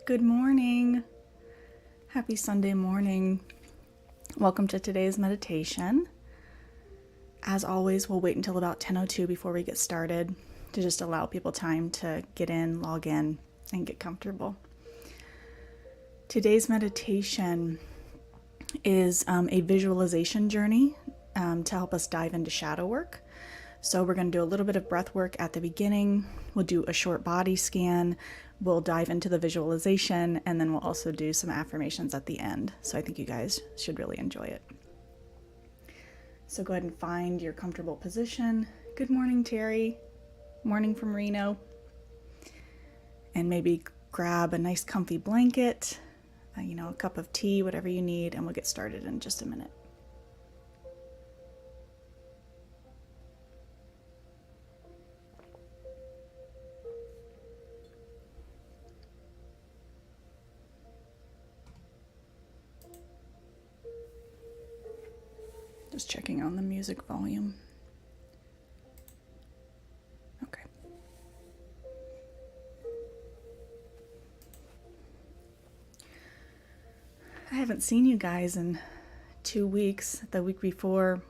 Good morning. Happy Sunday morning. Welcome to today's meditation. As always, we'll wait until about 10:02 before we get started to just allow people time to get in, log in, and get comfortable. Today's meditation is a visualization journey to help us dive into shadow work. So we're going to do a little bit of breath work at the beginning. We'll do a short body scan. We'll dive into the visualization, and then we'll also do some affirmations at the end. So I think you guys should really enjoy it. So go ahead and find your comfortable position. Good morning, Terry. Morning from Reno. And maybe grab a nice comfy blanket, a cup of tea, whatever you need, and we'll get started in just a minute. Just checking on the music volume. Okay. I haven't seen you guys in 2 weeks. The week before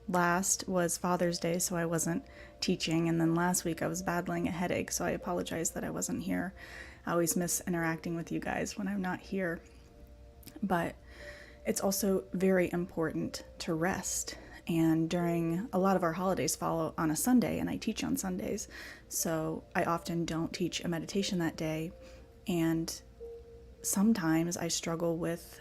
last was Father's Day, so I wasn't teaching. And then last week I was battling a headache, so I apologize that I wasn't here. I always miss interacting with you guys when I'm not here. But it's also very important to rest. And during a lot of our holidays fall on a Sunday, and I teach on Sundays. So I often don't teach a meditation that day. And sometimes I struggle with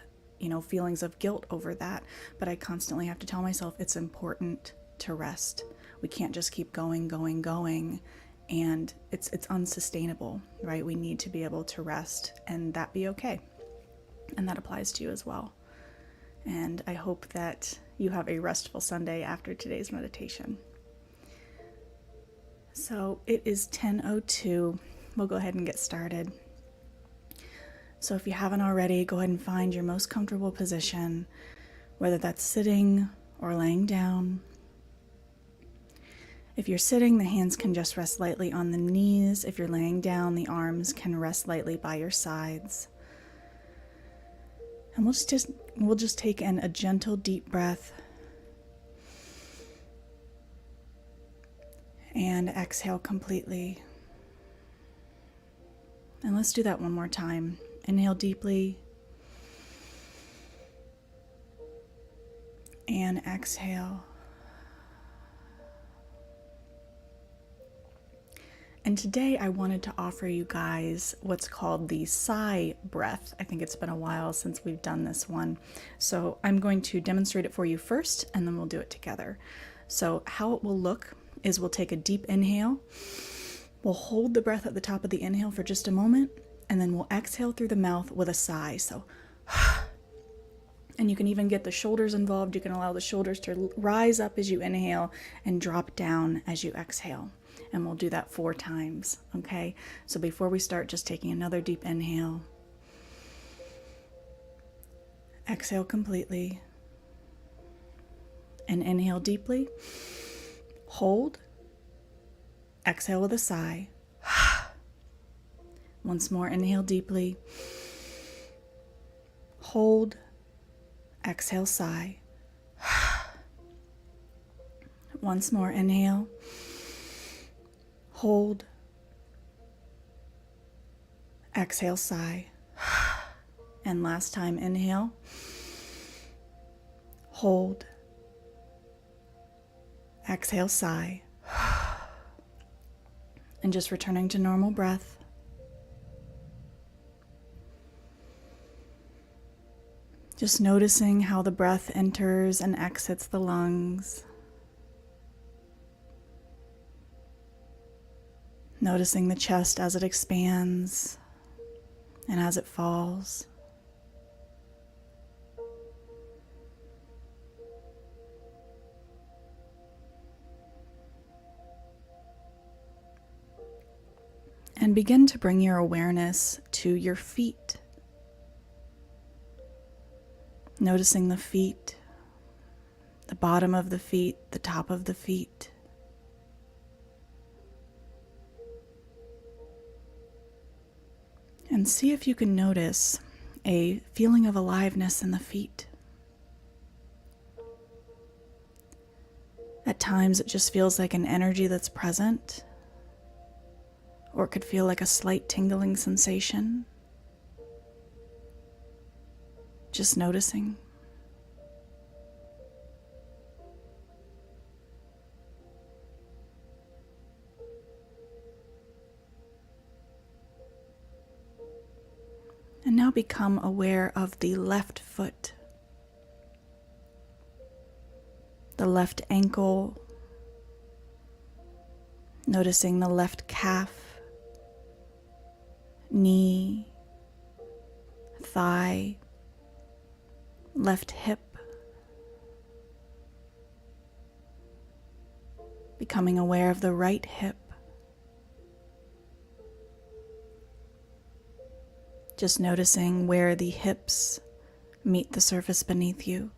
feelings of guilt over that, but I constantly have to tell myself it's important to rest. We can't just keep going, and it's unsustainable, right? We need to be able to rest and that be okay. And that applies to you as well. And I hope that you have a restful Sunday after today's meditation. So it is 10:02. We'll go ahead and get started. So if you haven't already, go ahead and find your most comfortable position, whether that's sitting or laying down. If you're sitting, the hands can just rest lightly on the knees. If you're laying down, the arms can rest lightly by your sides. And we'll just take in a gentle, deep breath. And exhale completely. And let's do that one more time. Inhale deeply. And exhale. And today I wanted to offer you guys what's called the sigh breath. I think it's been a while since we've done this one. So I'm going to demonstrate it for you first, and then we'll do it together. So how it will look is we'll take a deep inhale. We'll hold the breath at the top of the inhale for just a moment, and then we'll exhale through the mouth with a sigh. So, and you can even get the shoulders involved. You can allow the shoulders to rise up as you inhale and drop down as you exhale. And we'll do that 4 times, okay? So before we start, just taking another deep inhale. Exhale completely. And inhale deeply. Hold. Exhale with a sigh. Once more, inhale deeply. Hold. Exhale, sigh. Once more, inhale. Hold. Exhale, sigh. And last time, inhale. Hold. Exhale, sigh. And just returning to normal breath. Just noticing how the breath enters and exits the lungs. Noticing the chest as it expands and as it falls. And begin to bring your awareness to your feet. Noticing the feet, the bottom of the feet, the top of the feet. And see if you can notice a feeling of aliveness in the feet. At times it just feels like an energy that's present, or it could feel like a slight tingling sensation. Just noticing. And now become aware of the left foot, the left ankle, noticing the left calf, knee, thigh, left hip, becoming aware of the right hip. Just noticing where the hips meet the surface beneath you.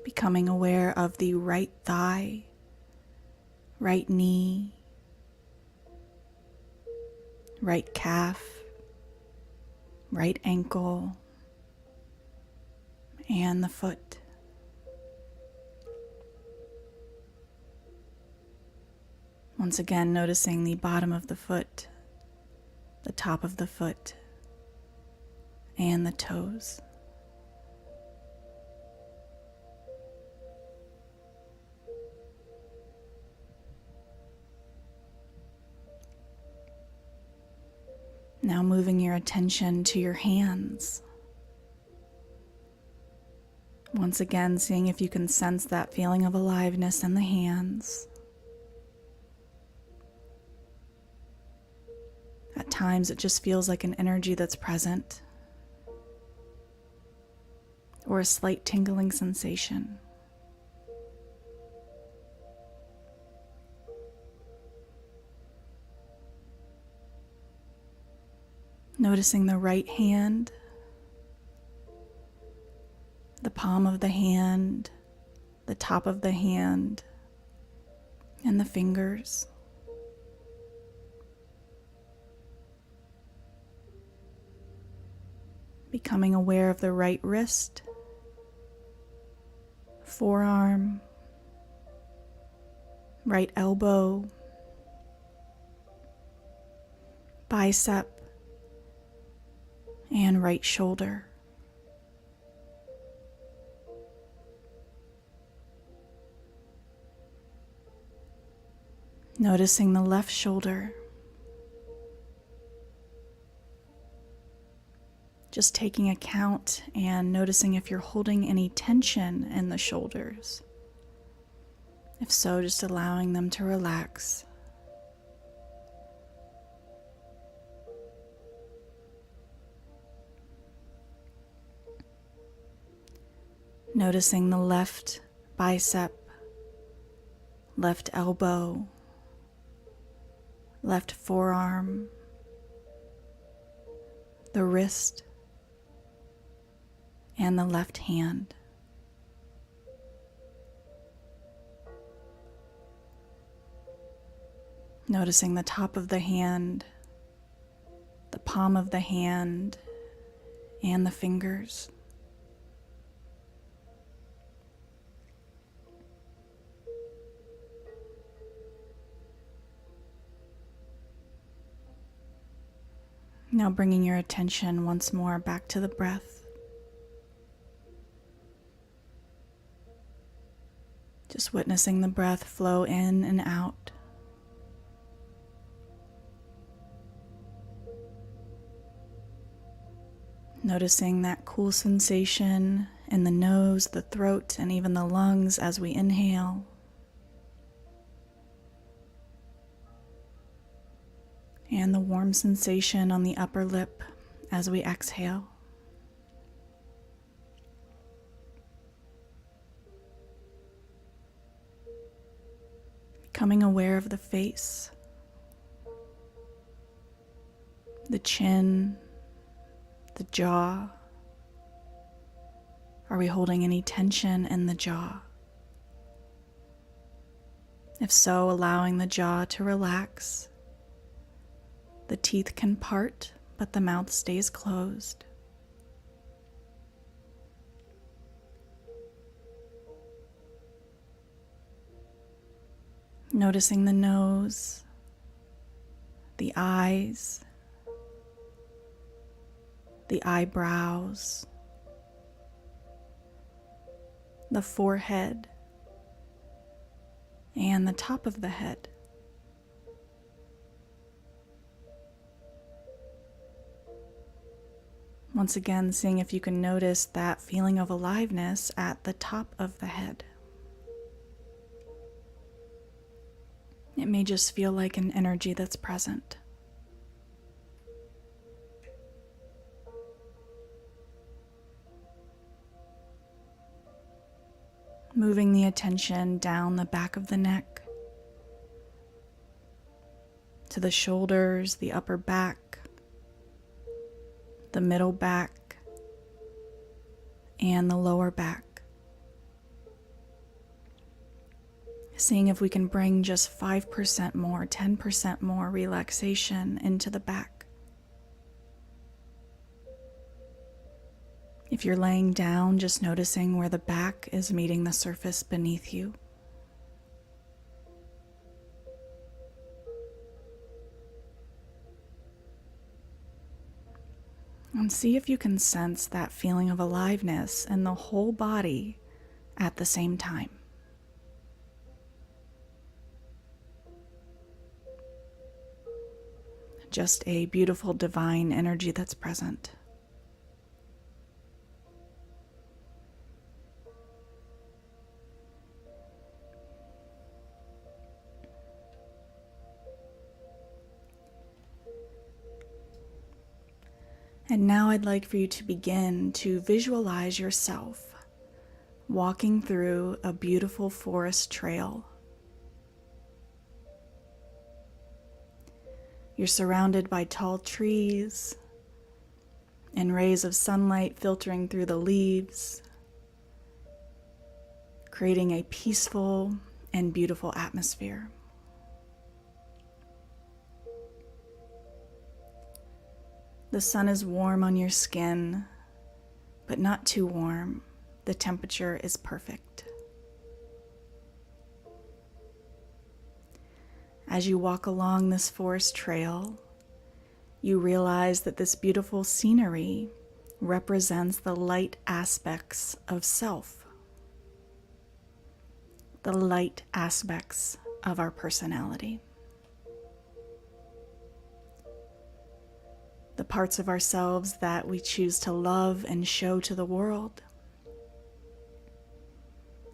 Becoming aware of the right thigh, right knee, right calf, right ankle, and the foot. Once again, noticing the bottom of the foot, the top of the foot, and the toes. Now moving your attention to your hands. Once again, seeing if you can sense that feeling of aliveness in the hands. At times, it just feels like an energy that's present, or a slight tingling sensation. Noticing the right hand, the palm of the hand, the top of the hand, and the fingers. Becoming aware of the right wrist, forearm, right elbow, bicep, and right shoulder. Noticing the left shoulder. Just taking account and noticing if you're holding any tension in the shoulders. If so, just allowing them to relax. Noticing the left bicep, left elbow, left forearm, the wrist, and the left hand. Noticing the top of the hand, the palm of the hand, and the fingers. Now bringing your attention once more back to the breath. Just witnessing the breath flow in and out. Noticing that cool sensation in the nose, the throat, and even the lungs as we inhale. And the warm sensation on the upper lip as we exhale. Becoming aware of the face, the chin, the jaw, Are we holding any tension in the jaw? If so, allowing the jaw to relax. The teeth can part, but the mouth stays closed. Noticing the nose, the eyes, the eyebrows, the forehead, and the top of the head. Once again, seeing if you can notice that feeling of aliveness at the top of the head. It may just feel like an energy that's present. Moving the attention down the back of the neck, to the shoulders, the upper back, the middle back, and the lower back. Seeing if we can bring just 5% more, 10% more relaxation into the back. If you're laying down, just noticing where the back is meeting the surface beneath you. And see if you can sense that feeling of aliveness in the whole body at the same time. Just a beautiful divine energy that's present. And now I'd like for you to begin to visualize yourself walking through a beautiful forest trail. You're surrounded by tall trees and rays of sunlight filtering through the leaves, creating a peaceful and beautiful atmosphere. The sun is warm on your skin, but not too warm. The temperature is perfect. As you walk along this forest trail, you realize that this beautiful scenery represents the light aspects of self, the light aspects of our personality. The parts of ourselves that we choose to love and show to the world.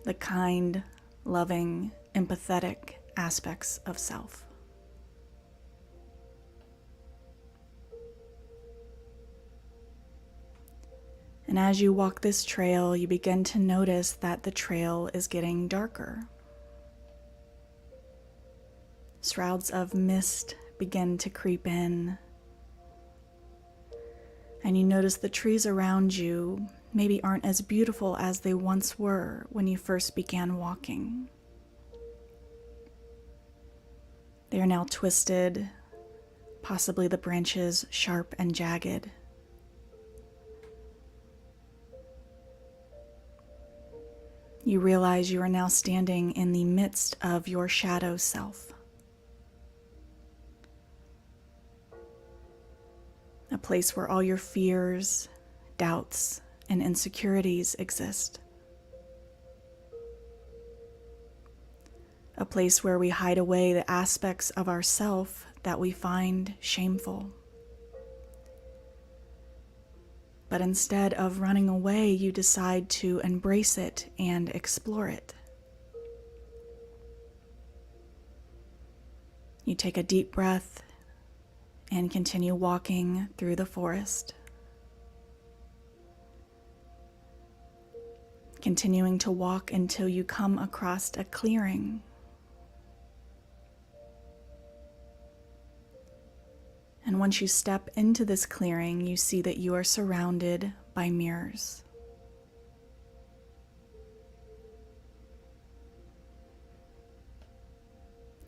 The kind, loving, empathetic aspects of self. And as you walk this trail, you begin to notice that the trail is getting darker. Shrouds of mist begin to creep in. And you notice the trees around you maybe aren't as beautiful as they once were when you first began walking. They are now twisted, possibly the branches sharp and jagged. You realize you are now standing in the midst of your shadow self. A place where all your fears, doubts, and insecurities exist. A place where we hide away the aspects of ourself that we find shameful. But instead of running away, you decide to embrace it and explore it. You take a deep breath and continue walking through the forest. Continuing to walk until you come across a clearing. And once you step into this clearing, you see that you are surrounded by mirrors.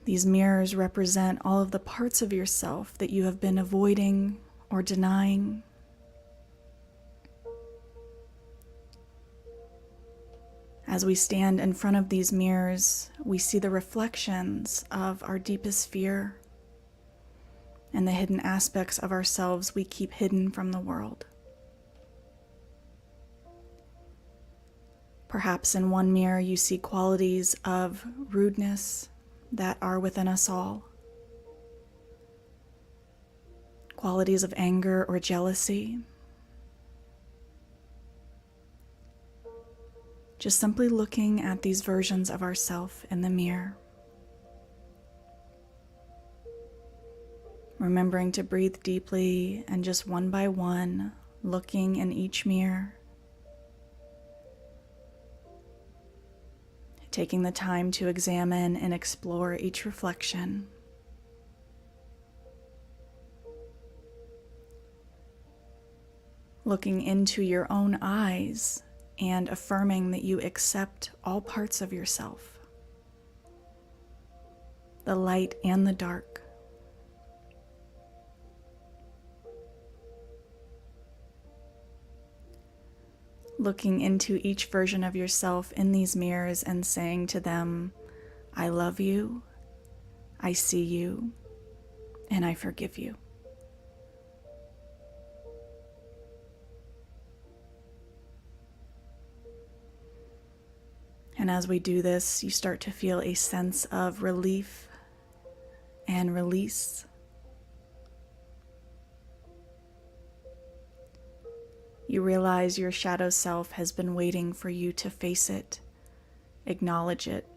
These mirrors represent all of the parts of yourself that you have been avoiding or denying. As we stand in front of these mirrors, we see the reflections of our deepest fear and the hidden aspects of ourselves we keep hidden from the world. Perhaps in one mirror you see qualities of rudeness that are within us all, qualities of anger or jealousy. Just simply looking at these versions of ourselves in the mirror. Remembering to breathe deeply and just one by one, looking in each mirror. Taking the time to examine and explore each reflection. Looking into your own eyes and affirming that you accept all parts of yourself, the light and the dark. Looking into each version of yourself in these mirrors and saying to them, I love you, I see you, and I forgive you. And as we do this, you start to feel a sense of relief and release. You realize your shadow self has been waiting for you to face it, acknowledge it,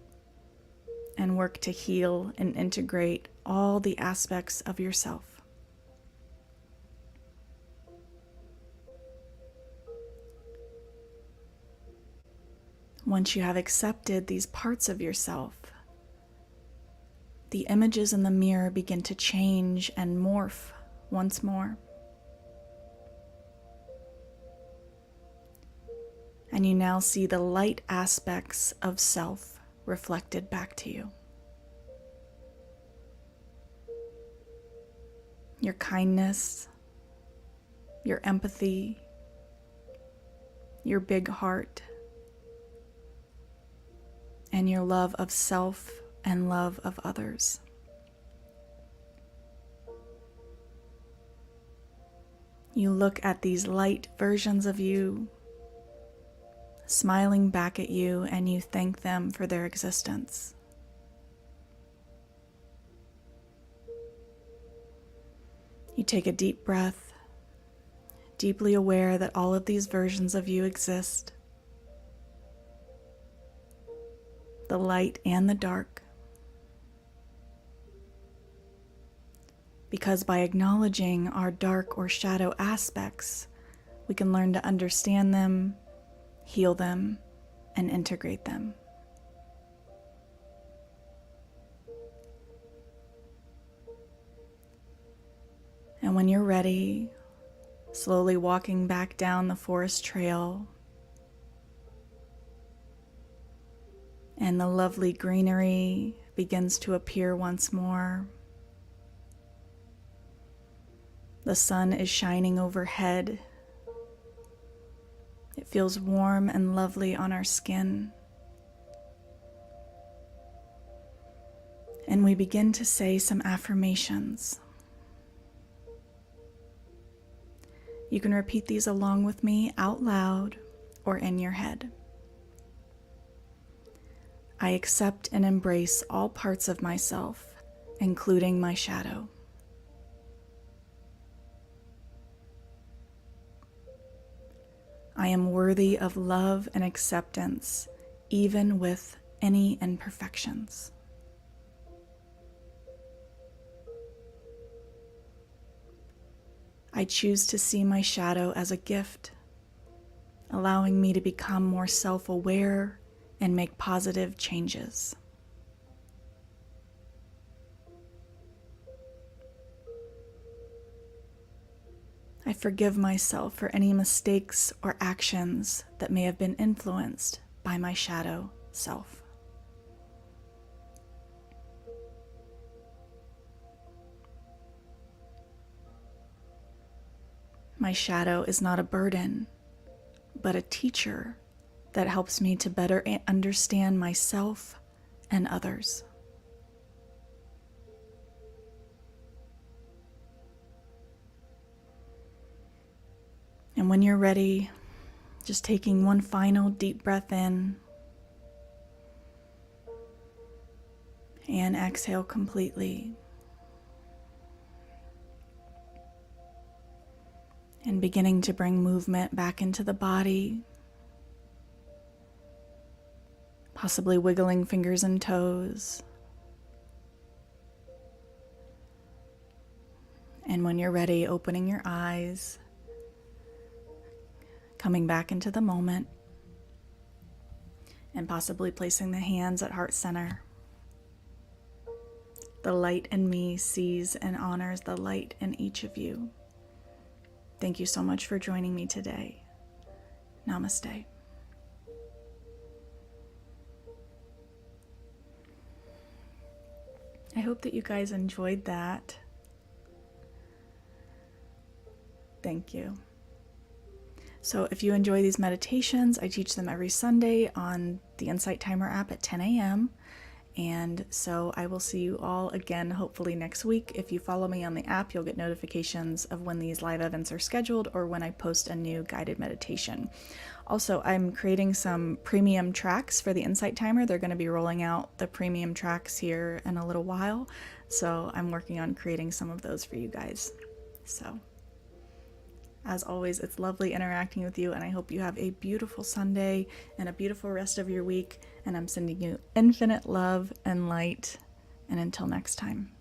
and work to heal and integrate all the aspects of yourself. Once you have accepted these parts of yourself, the images in the mirror begin to change and morph once more. And you now see the light aspects of self reflected back to you. Your kindness, your empathy, your big heart, and your love of self and love of others. You look at these light versions of you, smiling back at you, and you thank them for their existence. You take a deep breath, deeply aware that all of these versions of you exist, the light and the dark. Because by acknowledging our dark or shadow aspects, we can learn to understand them, heal them, and integrate them. And when you're ready, slowly walking back down the forest trail, and the lovely greenery begins to appear once more. The sun is shining overhead. It feels warm and lovely on our skin. And we begin to say some affirmations. You can repeat these along with me out loud or in your head. I accept and embrace all parts of myself, including my shadow. I am worthy of love and acceptance, even with any imperfections. I choose to see my shadow as a gift, allowing me to become more self-aware and make positive changes. I forgive myself for any mistakes or actions that may have been influenced by my shadow self. My shadow is not a burden, but a teacher that helps me to better understand myself and others. And when you're ready, just taking one final deep breath in and exhale completely. And beginning to bring movement back into the body, possibly wiggling fingers and toes. And when you're ready, opening your eyes, coming back into the moment, and possibly placing the hands at heart center. The light in me sees and honors the light in each of you. Thank you so much for joining me today. Namaste. I hope that you guys enjoyed that. Thank you. So if you enjoy these meditations, I teach them every Sunday on the Insight Timer app at 10 a.m. And so I will see you all again, hopefully next week. If you follow me on the app, you'll get notifications of when these live events are scheduled or when I post a new guided meditation. Also, I'm creating some premium tracks for the Insight Timer. They're going to be rolling out the premium tracks here in a little while. So I'm working on creating some of those for you guys. So as always, it's lovely interacting with you, and I hope you have a beautiful Sunday and a beautiful rest of your week. And I'm sending you infinite love and light. And until next time.